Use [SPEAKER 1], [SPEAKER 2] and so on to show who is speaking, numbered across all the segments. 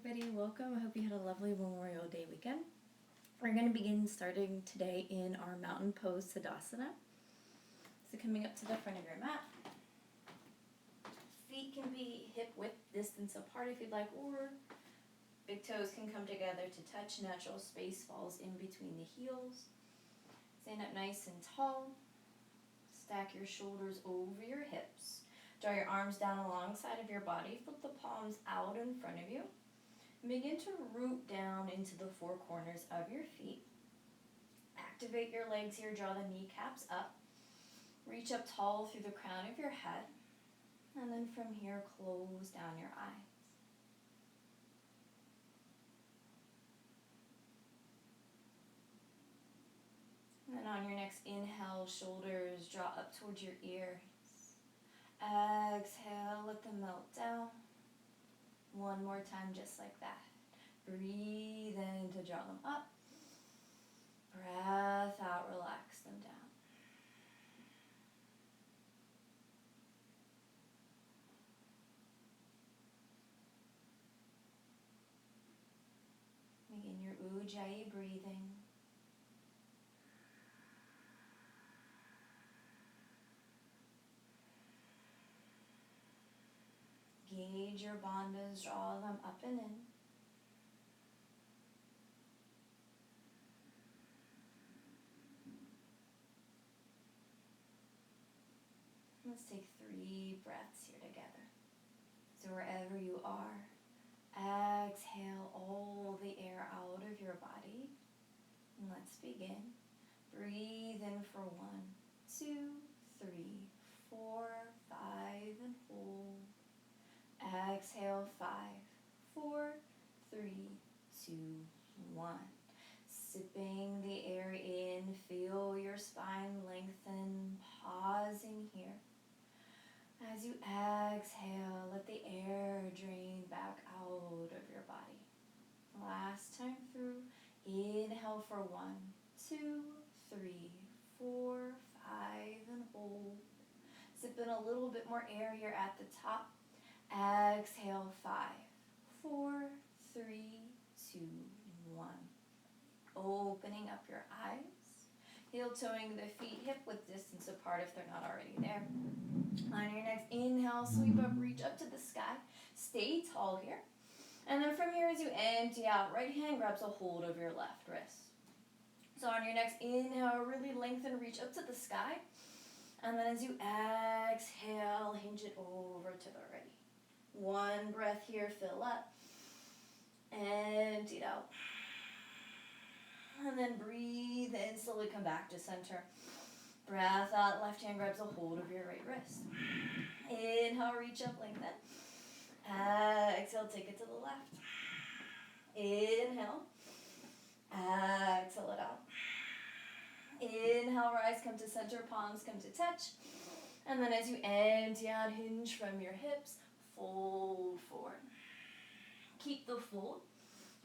[SPEAKER 1] everybody, welcome. I hope you had a lovely Memorial Day weekend. We're going to begin starting today in our mountain pose Tadasana. So coming up to the front of your mat. Feet can be hip width distance apart if you'd like, or big toes can come together to touch. Natural space falls in between the heels. Stand up nice and tall. Stack your shoulders over your hips. Draw your arms down alongside of your body. Flip the palms out in front of you. Begin to root down into the four corners of your feet. Activate your legs here. Draw the kneecaps up. Reach up tall through the crown of your head. And then from here, close down your eyes. And then on your next inhale, shoulders draw up towards your ears. Exhale, let them melt down. One more time, just like that. Breathe in to draw them up. Breath out, relax them down. Begin your Ujjayi breathing. Gauge your bandhas, draw them up and in. Let's take 3 breaths here together. So wherever you are, exhale all the air out of your body. And let's begin. Breathe in for 1, 2, 3, 4, 5, and hold. Exhale, 5, 4, 3, 2, 1. Sipping the air in, feel your spine lengthen, pausing here. As you exhale, let the air drain back out of your body. Last time through, inhale for 1, 2, 3, 4, 5, and hold. Sip in a little bit more air here at the top. Exhale, 5, 4, 3, 2, 1. Opening up your eyes. Heel-toeing the feet hip width distance apart if they're not already there. On your next inhale, sweep up, reach up to the sky. Stay tall here. And then from here, as you empty out, right hand grabs a hold of your left wrist. So on your next inhale, really lengthen, reach up to the sky. And then as you exhale, hinge it over to the right. One breath here, fill up. Empty it out. And then breathe in, slowly come back to center. Breath out, left hand grabs a hold of your right wrist. Inhale, reach up, lengthen. Exhale, take it to the left. Inhale. Exhale it out. Inhale, rise, come to center, palms come to touch. And then as you empty out, hinge from your hips, fold forward. Keep the fold.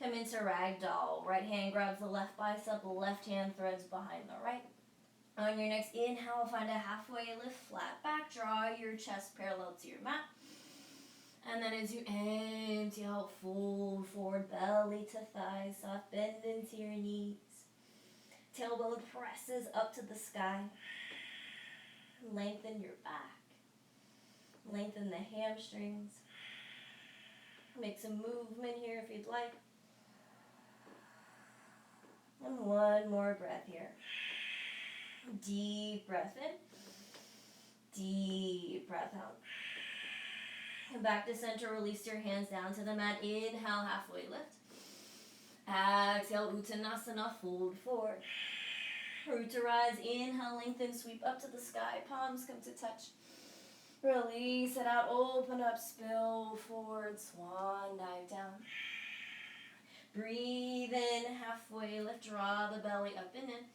[SPEAKER 1] Come into ragdoll. Right hand grabs the left bicep, left hand threads behind the right. On your next inhale, find a halfway lift, flat back. Draw your chest parallel to your mat. And then as you empty out, fold forward, belly to thighs, soft bend into your knees. Tailbone presses up to the sky. Lengthen your back. Lengthen the hamstrings. Make some movement here if you'd like. And one more breath here. Deep breath in. Deep breath out. Come back to center, release your hands down to the mat. Inhale, halfway lift. Exhale, Uttanasana, fold forward. Root to rise, inhale, lengthen, sweep up to the sky. Palms come to touch. Release it out, open up, spill forward, swan dive down. Breathe in, halfway lift, draw the belly up and in.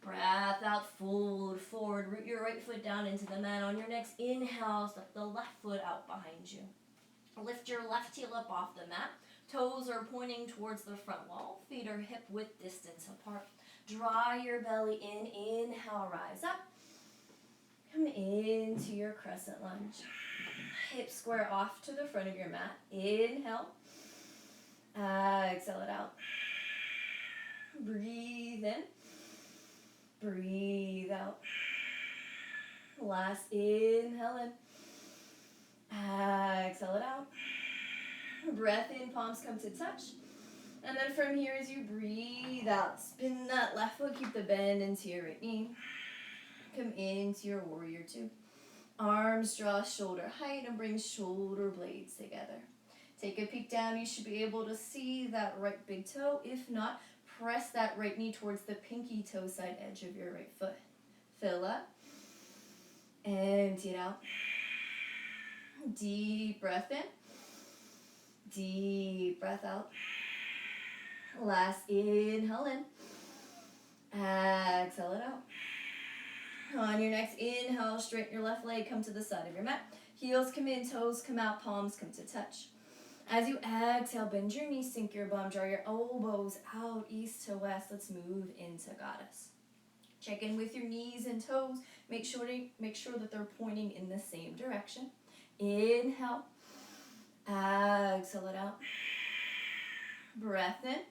[SPEAKER 1] Breath out, fold forward, root your right foot down into the mat. On your next inhale, step the left foot out behind you. Lift your left heel up off the mat. Toes are pointing towards the front wall. Feet are hip width distance apart. Draw your belly in, inhale, rise up. Come into your crescent lunge. Hips square off to the front of your mat. Inhale. Exhale it out. Breathe in. Breathe out. Last inhale in. Exhale it out. Breath in, palms come to touch. And then from here, as you breathe out, spin that left foot, keep the bend into your right knee. Come into your warrior two. Arms draw shoulder height and bring shoulder blades together. Take a peek down, you should be able to see that right big toe. If not, press that right knee towards the pinky toe side edge of your right foot. Fill up. Empty it out. Deep breath in. Deep breath out. Last inhale in. Exhale it out. On your next inhale, straighten your left leg, come to the side of your mat. Heels come in, toes come out, palms come to touch. As you exhale, bend your knees, sink your bum, draw your elbows out, east to west. Let's move into goddess. Check in with your knees and toes. Make sure that they're pointing in the same direction. Inhale. Exhale it out. Breath in.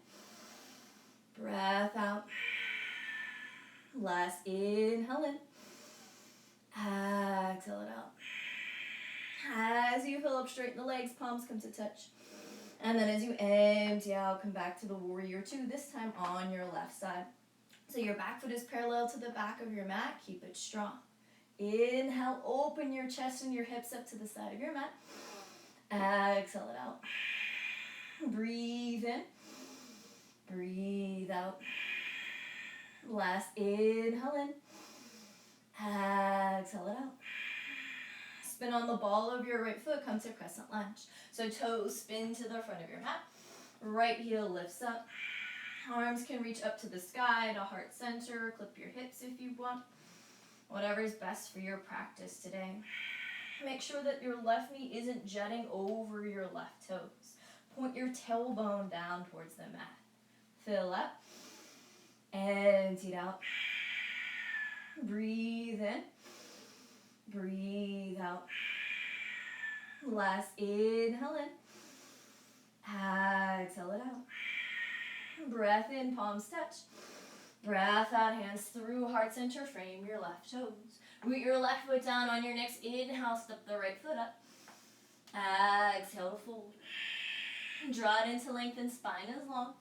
[SPEAKER 1] Breath out. Last inhale in. Exhale it out. As you fill up, straighten the legs, palms come to touch. And then as you empty out, come back to the warrior two, this time on your left side. So your back foot is parallel to the back of your mat. Keep it strong. Inhale, open your chest and your hips up to the side of your mat. Exhale it out. Breathe in. Breathe out. Last inhale in. Exhale it out. Spin on the ball of your right foot, come to crescent lunge. So toes spin to the front of your mat. Right heel lifts up. Arms can reach up to the sky, to heart center. Clip your hips if you want. Whatever is best for your practice today. Make sure that your left knee isn't jutting over your left toes. Point your tailbone down towards the mat. Fill up. Empty it out. Breathe in. Breathe out. Last inhale in. Exhale it out. Breath in, palms touch. Breath out, hands through heart center, frame your left toes. Root your left foot down. On your next inhale, step the right foot up. Exhale to fold. Draw it into lengthen, spine is long.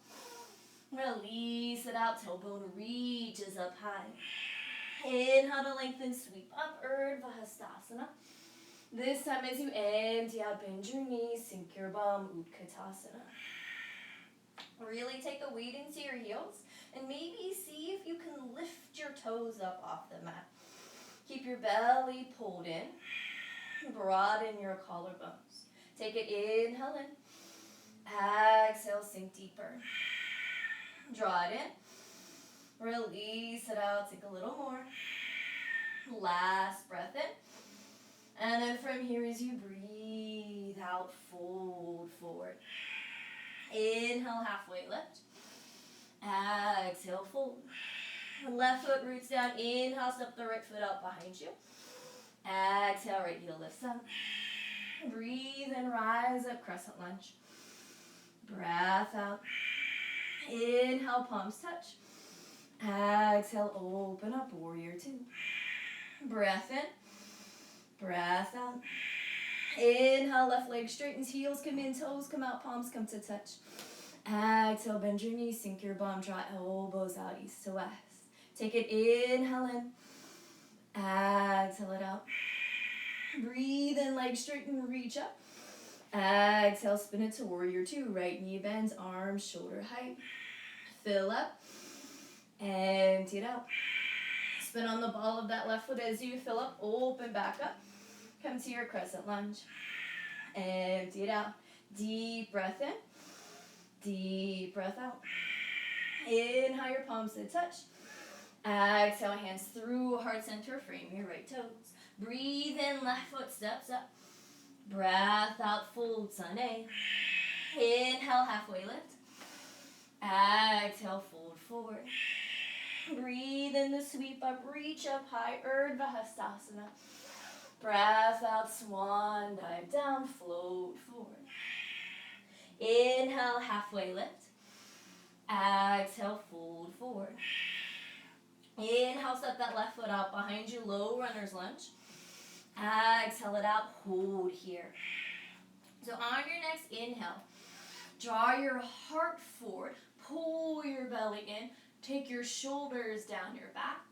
[SPEAKER 1] Release it out, tailbone reaches up high. Inhale to lengthen, sweep up, Urdhva Hastasana. This time as you empty out, bend your knees, sink your bum, Utkatasana. Really take the weight into your heels and maybe see if you can lift your toes up off the mat. Keep your belly pulled in. Broaden your collarbones. Take it, inhale in. Exhale, sink deeper. Draw it in. Release it out. Take a little more. Last breath in. And then from here, as you breathe out, fold forward. Inhale, halfway lift. Exhale, fold. Left foot roots down. Inhale, step the right foot out behind you. Exhale, right heel lifts up. Breathe and rise up, crescent lunge. Breath out. Inhale, palms touch. Exhale, open up, warrior two. Breath in. Breath out. Inhale, left leg straightens, heels come in, toes come out, palms come to touch. Exhale, bend your knees, sink your bum, draw elbows out east to west. Take it, inhale in. Exhale it out. Breathe in, leg straighten, reach up. Exhale, spin it to warrior two. Right knee bends, arms shoulder height. Fill up. Empty it out. Spin on the ball of that left foot as you fill up. Open back up. Come to your crescent lunge. Empty it out. Deep breath in. Deep breath out. Inhale, your palms to touch. Exhale, hands through heart center, frame your right toes. Breathe in, left foot steps up. Breath out, fold, Sun A. Inhale, halfway lift. Exhale, fold forward. Breathe in the sweep up, reach up high, Urdhva Hastasana. Breath out, swan dive down, float forward. Inhale, halfway lift. Exhale, fold forward. Inhale, step that left foot out behind you, low runner's lunge. Exhale it out, hold here. So on your next inhale, draw your heart forward, pull your belly in, take your shoulders down your back.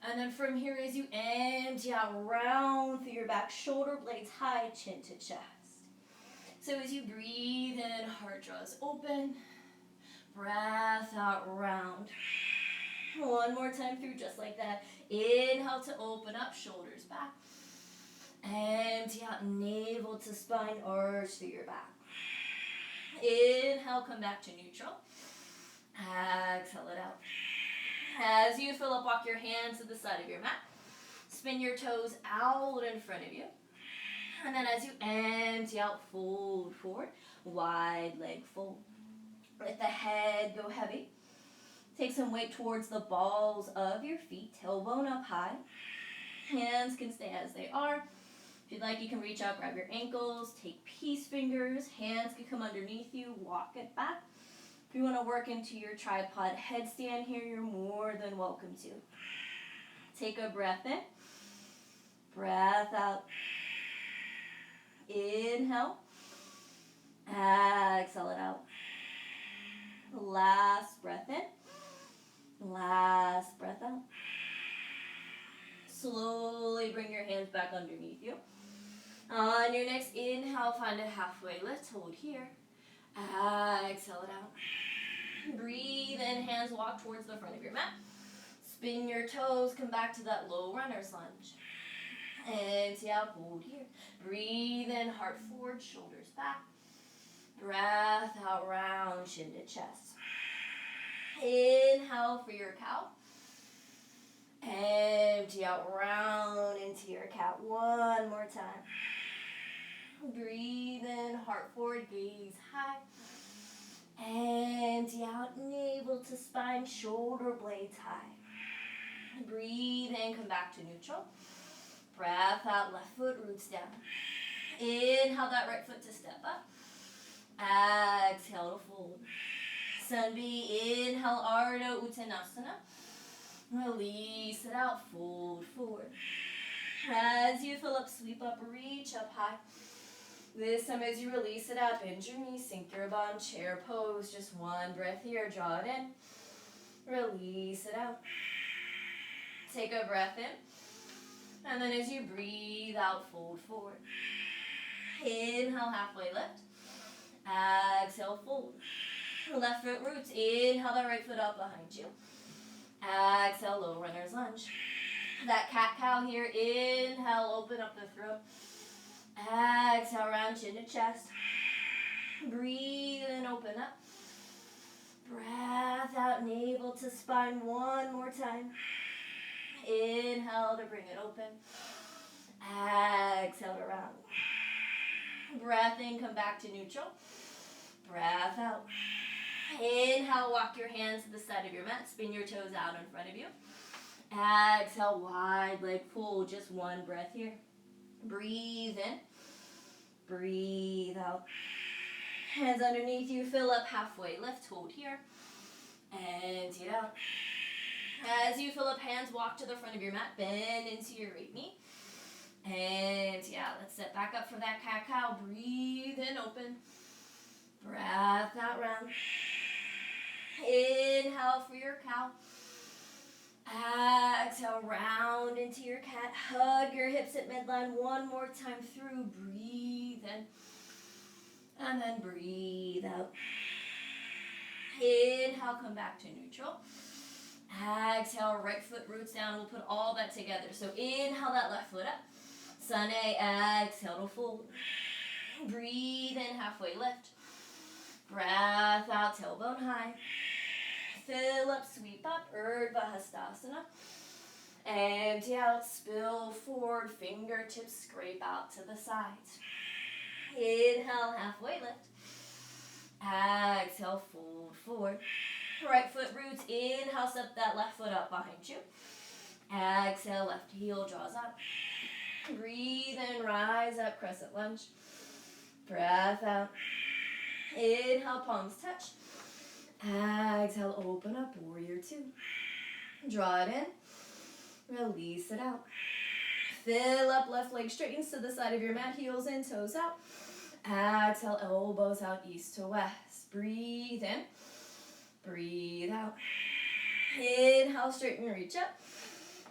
[SPEAKER 1] And then from here, as you empty out, round through your back, shoulder blades high, chin to chest. So as you breathe in, heart draws open, breath out, round. One more time through, just like that. Inhale to open up, shoulders back. Empty out, navel to spine, arch through your back. Inhale, come back to neutral. Exhale it out. As you fill up, walk your hands to the side of your mat. Spin your toes out in front of you. And then as you empty out, fold forward. Wide leg fold. Let the head go heavy. Take some weight towards the balls of your feet. Tailbone up high. Hands can stay as they are. If you'd like, you can reach out, grab your ankles. Take peace fingers. Hands can come underneath you. Walk it back. If you want to work into your tripod headstand here, you're more than welcome to. Take a breath in. Breath out. Inhale. Exhale it out. Last breath in. Last breath out. Slowly bring your hands back underneath you. On your next inhale, find a halfway lift. Hold here. Exhale it out. Breathe in, hands walk towards the front of your mat. Spin your toes, come back to that low runner's lunge. Empty out, hold here. Breathe in, heart forward, shoulders back. Breath out, round, chin to chest. Inhale for your cow. Empty out, round into your cat. One more time. Breathe in, heart forward, gaze high. Empty out, navel to spine, shoulder blades high. Breathe in, come back to neutral. Breath out, left foot roots down. Inhale that right foot to step up. Exhale to fold. Sun B, inhale, Ardha Uttanasana. Release it out, fold forward. As you fill up, sweep up, reach up high. This time as you release it out, bend your knees, sink your bum, chair pose. Just one breath here, draw it in. Release it out. Take a breath in. And then as you breathe out, fold forward. Inhale, halfway lift. Exhale, fold. Left foot roots. Inhale that right foot up behind you. Exhale, low runner's lunge. That cat-cow here. Inhale, open up the throat. Exhale, round chin to chest. Breathe in, open up. Breath out, navel to spine. One more time. Inhale to bring it open. Exhale to round. Breath in, come back to neutral. Breath out. Inhale, walk your hands to the side of your mat. Spin your toes out in front of you. Exhale, wide leg fold. Just one breath here. Breathe in. Breathe out. Hands underneath you. Fill up, halfway lift. Hold here. Empty it out. As you fill up, hands walk to the front of your mat. Bend into your right knee. Empty out. Let's set back up for that cat-cow. Breathe in, open. Breath out, round. Inhale for your cow. Exhale, round into your cat. Hug your hips at midline. One more time through. Breathe in. And then breathe out. Inhale, come back to neutral. Exhale, right foot roots down. We'll put all that together. So inhale that left foot up. Sun A, exhale to fold. Breathe in, halfway lift. Breath out, tailbone high. Fill up, sweep up, Urdhva Hastasana. Empty out, spill forward, fingertips scrape out to the sides. Inhale, halfway lift. Exhale, fold forward. Right foot roots, inhale, step that left foot up behind you. Exhale, left heel draws up. Breathe in, rise up, crescent lunge. Breath out. Inhale, palms touch. Exhale, open up, warrior two. Draw it in. Release it out. Fill up, left leg straightens to the side of your mat, heels in, toes out. Exhale, elbows out, east to west. Breathe in. Breathe out. Inhale, straighten, reach up.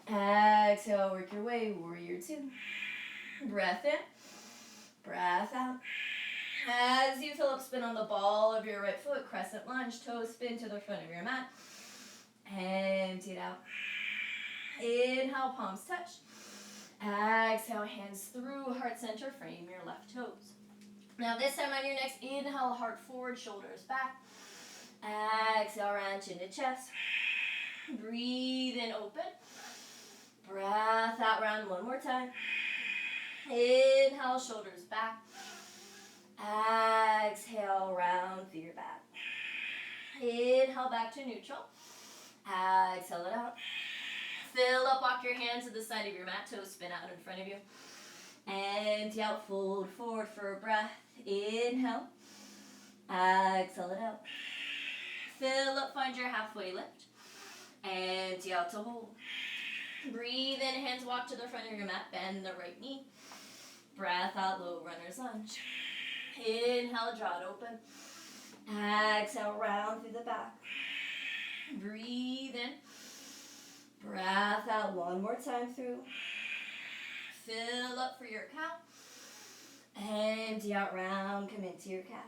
[SPEAKER 1] Exhale, work your way, warrior two. Breath in. Breath out. As you fill up, spin on the ball of your right foot, crescent lunge, toes spin to the front of your mat. Empty it out. Inhale, palms touch. Exhale, hands through heart center, frame your left toes. Now this time on your next inhale, heart forward, shoulders back. Exhale, round chin to chest. Breathe in, open. Breath out, round one more time. Inhale, shoulders back. Exhale, round through your back. Inhale, back to neutral. Exhale it out. Fill up, walk your hands to the side of your mat, toes spin out in front of you. Empty out, fold forward for a breath. Inhale. Exhale it out. Fill up, find your halfway lift. Empty out to hold. Breathe in, hands walk to the front of your mat, bend the right knee. Breath out, low runner's lunge. Inhale, draw it open. Exhale, round through the back. Breathe in. Breath out, one more time through. Fill up for your cow. Empty out, round, come into your cat.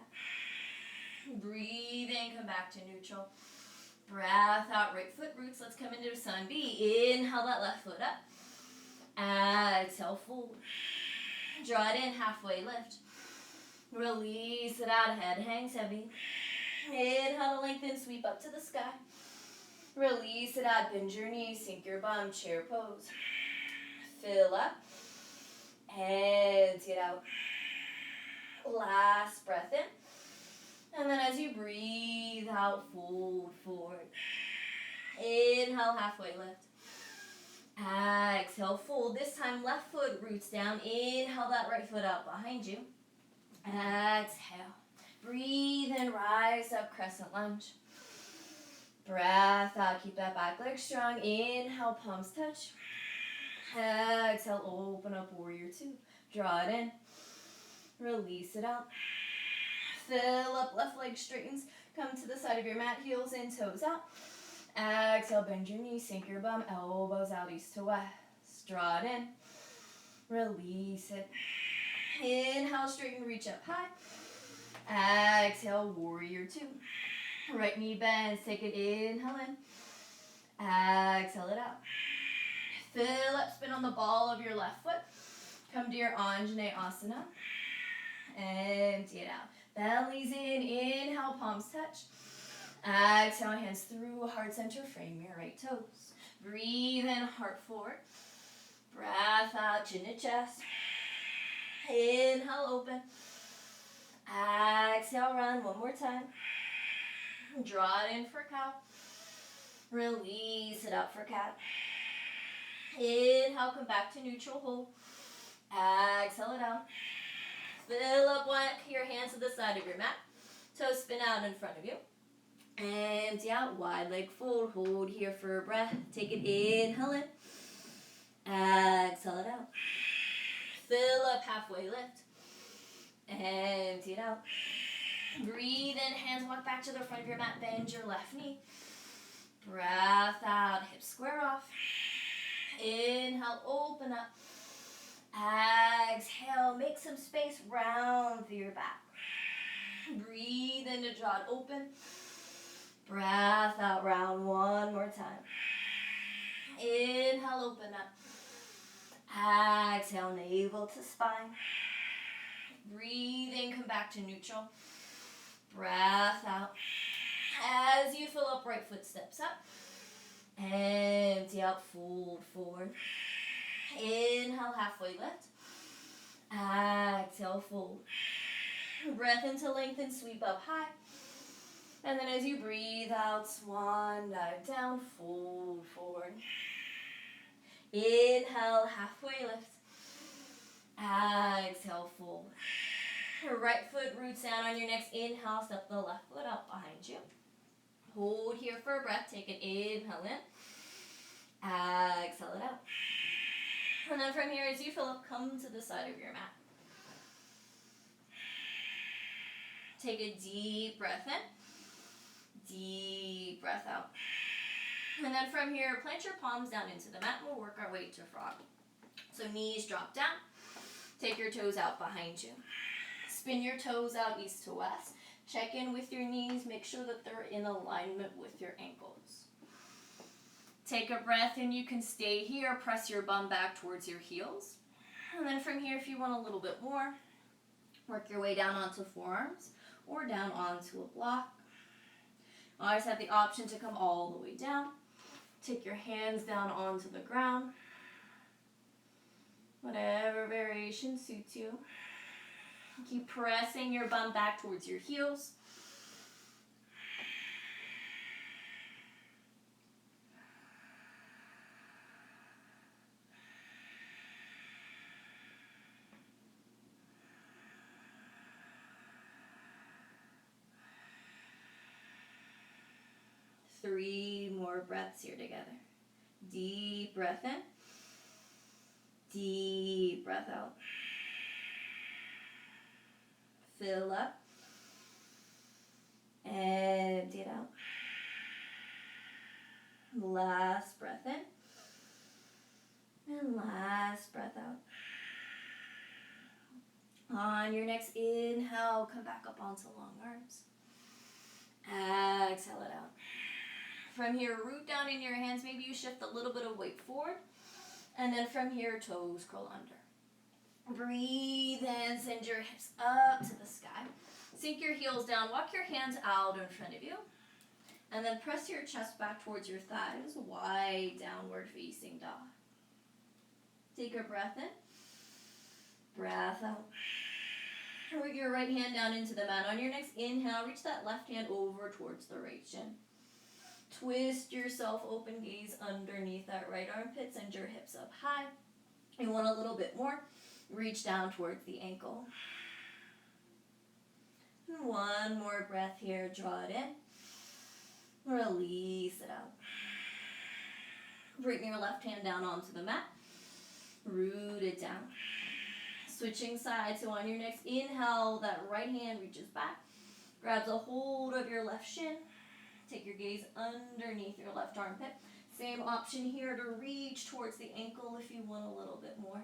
[SPEAKER 1] Breathe in, come back to neutral. Breath out, right foot roots. Let's come into Sun B. Inhale that left foot up. Exhale, fold. Draw it in, halfway lift. Release it out, head hangs heavy. Inhale to lengthen, sweep up to the sky. Release it out, bend your knees, sink your bum, chair pose. Fill up. Empty it out. Last breath in. And then as you breathe out, fold forward. Inhale, halfway lift. Exhale, fold. This time, left foot roots down. Inhale that right foot out behind you. Exhale. Breathe in, rise up, crescent lunge. Breath out, keep that back leg strong. Inhale, palms touch. Exhale, open up, warrior two. Draw it in. Release it out. Fill up, left leg straightens. Come to the side of your mat, heels in, toes out. Exhale, bend your knees, sink your bum, elbows out, east to west. Draw it in. Release it. Inhale, straighten, reach up high. Exhale, warrior two. Right knee bends, take it, inhale in. Exhale it out. Fill up, spin on the ball of your left foot. Come to your Anjaneyasana. Empty it out. Bellies in, inhale, palms touch. Exhale, hands through heart center, frame your right toes. Breathe in, heart forward. Breath out, chin to chest. Inhale, open. Exhale, round one more time. Draw it in for cow. Release it out for cat. Inhale, come back to neutral, hold. Exhale it out. Fill up, walk your hands to the side of your mat. Toes spin out in front of you. Empty out, wide leg fold. Hold here for a breath. Take it, inhale in. Exhale it out. Fill up, halfway lift. Empty it out. Breathe in, hands walk back to the front of your mat. Bend your left knee. Breath out, hips square off. Inhale, open up. Exhale, make some space, round through your back. Breathe in to draw it open. Breath out, round one more time. Inhale, open up. Exhale, navel to spine. Breathe in, come back to neutral. Breath out. As you fill up, right foot steps up. Empty out, fold forward. Inhale, halfway lift. Exhale, fold. Breath into lengthen, sweep up high. And then as you breathe out, swan dive down, fold forward. Inhale, halfway lift. Exhale, fold. Right foot roots down on your next inhale. Step the left foot up behind you. Hold here for a breath. Take an inhale in. Exhale it out. And then from here, as you fill up, come to the side of your mat. Take a deep breath in. Deep breath out. And then from here, plant your palms down into the mat and we'll work our way to frog. So knees drop down. Take your toes out behind you. Spin your toes out east to west. Check in with your knees. Make sure that they're in alignment with your ankles. Take a breath and you can stay here. Press your bum back towards your heels. And then from here, if you want a little bit more, work your way down onto forearms or down onto a block. Always have the option to come all the way down. Take your hands down onto the ground. Whatever variation suits you. Keep pressing your bum back towards your heels. Three more breaths here together. Deep breath in. Deep breath out. Fill up. Empty it out. Last breath in. And last breath out. On your next inhale, come back up onto long arms. Exhale it out. From here, root down in your hands. Maybe you shift a little bit of weight forward. And then from here, toes curl under. Breathe in, send your hips up to the sky. Sink your heels down, walk your hands out in front of you. And then press your chest back towards your thighs, wide downward facing dog. Take a breath in. Breath out. Root your right hand down into the mat. On your next inhale, reach that left hand over towards the right shin. Twist yourself open, gaze underneath that right armpit, send your hips up high. You want a little bit more, reach down towards the ankle. One more breath here, draw it in. Release it out. Bring your left hand down onto the mat. Root it down. Switching sides, so on your next inhale, that right hand reaches back, grabs a hold of your left shin. Take your gaze underneath your left armpit. Same option here to reach towards the ankle if you want a little bit more.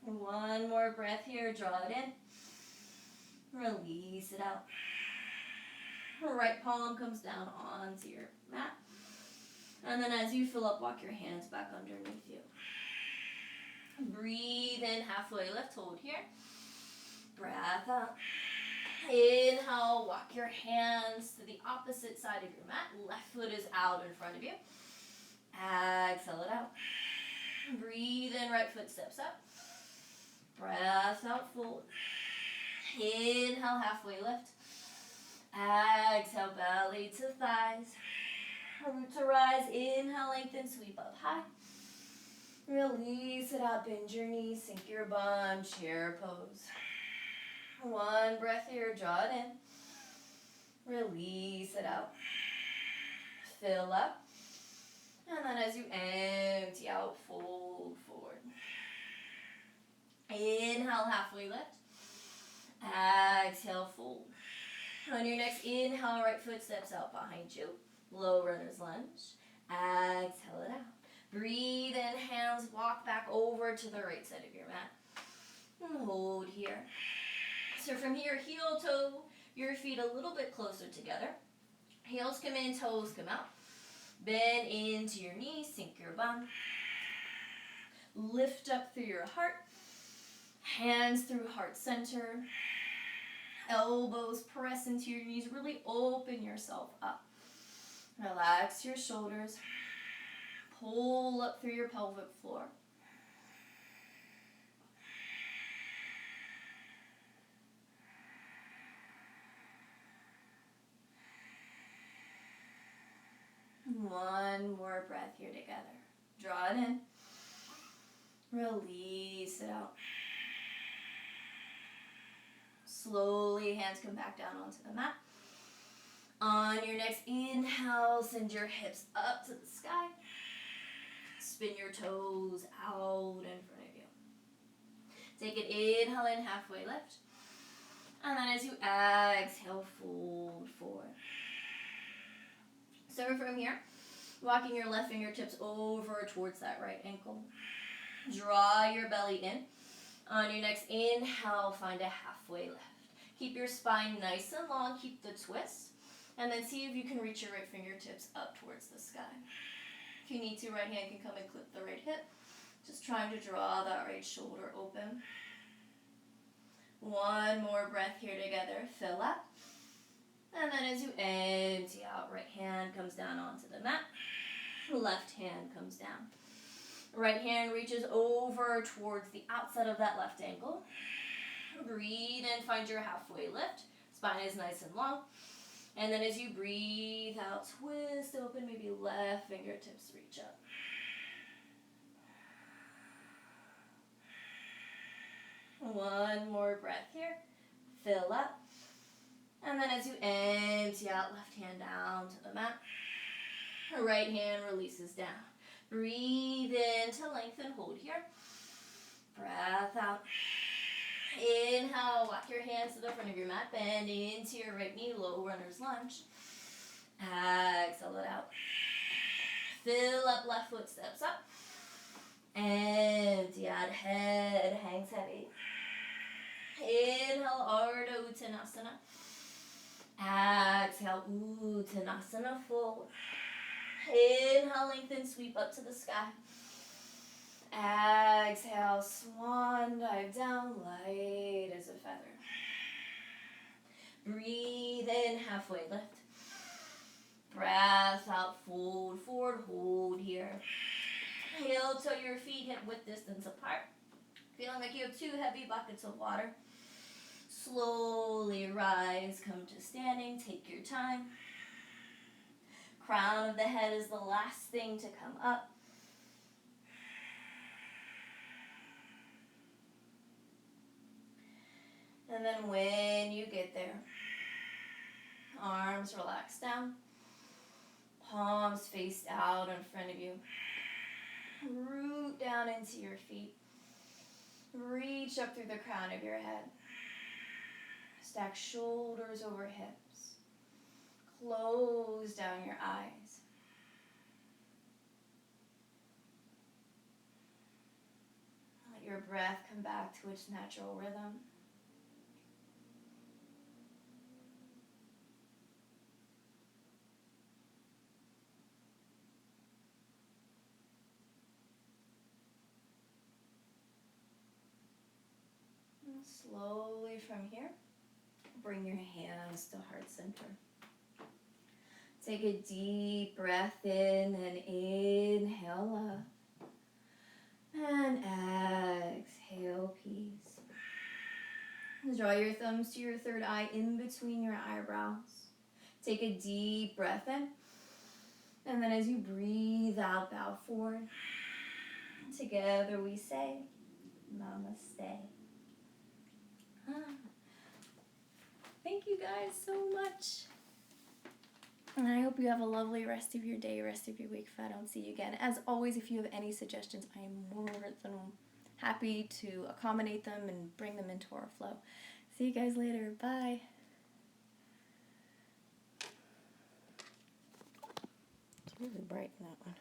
[SPEAKER 1] One more breath here, draw it in. Release it out. Right palm comes down onto your mat. And then as you fill up, walk your hands back underneath you. Breathe in, halfway lift, hold here. Breath out. Inhale, walk your hands to the opposite side of your mat. Left foot is out in front of you. Exhale it out. Breathe in, right foot steps up. Breath out, fold. Inhale, halfway lift. Exhale, belly to thighs. Root to rise. Inhale, lengthen, sweep up high. Release it out, bend your knees, sink your bum, chair pose. One breath here, draw it in. Release it out. Fill up. And then as you empty out, fold forward. Inhale, halfway lift. Exhale, fold. On your next inhale, right foot steps out behind you. Low runner's lunge. Exhale it out. Breathe in, hands walk back over to the right side of your mat. And hold here. So from here, heel toe, your feet a little bit closer together. Heels come in, toes come out. Bend into your knees, sink your bum. Lift up through your heart. Hands through heart center. Elbows press into your knees. Really open yourself up. Relax your shoulders. Pull up through your pelvic floor. One more breath here together. Draw it in. Release it out. Slowly, hands come back down onto the mat. On your next inhale, send your hips up to the sky. Spin your toes out in front of you. Take an inhale in, halfway lift. And then as you exhale, fold forward. So from here, walking your left fingertips over towards that right ankle. Draw your belly in. On your next inhale, find a halfway lift. Keep your spine nice and long. Keep the twist. And then see if you can reach your right fingertips up towards the sky. If you need to, right hand can come and clip the right hip. Just trying to draw that right shoulder open. One more breath here together. Fill up. And then as you empty out, right hand comes down onto the mat. Left hand comes down. Right hand reaches over towards the outside of that left ankle. Breathe in, find your halfway lift. Spine is nice and long. And then as you breathe out, twist open, maybe left fingertips reach up. One more breath here. Fill up. And then as you empty out, left hand down to the mat. Right hand releases down. Breathe in to lengthen, hold here. Breath out. Inhale, walk your hands to the front of your mat. Bend into your right knee, low runner's lunge. Exhale it out. Fill up, left foot steps up. Empty out, head hangs heavy. Inhale, Ardha Uttanasana. Exhale, Uttanasana, forward. Inhale, lengthen, sweep up to the sky. Exhale, swan dive down, light as a feather. Breathe in, halfway lift. Breath out, fold forward, hold here. Heel toe your feet hip width distance apart. Feeling like you have 2 heavy buckets of water. Slowly rise, come to standing, take your time. Crown of the head is the last thing to come up. And then when you get there, arms relax down, palms face out in front of you. Root down into your feet. Reach up through the crown of your head. Stack shoulders over hips. Close down your eyes. Let your breath come back to its natural rhythm. And slowly from here, bring your hands to heart center. Take a deep breath in and inhale up. And exhale, peace. Draw your thumbs to your third eye in between your eyebrows. Take a deep breath in. And then as you breathe out, bow forward. Together we say, Namaste. Thank you guys so much. And I hope you have a lovely rest of your day, rest of your week if I don't see you again. As always, if you have any suggestions, I am more than happy to accommodate them and bring them into our flow. See you guys later. Bye. It's really bright in that one.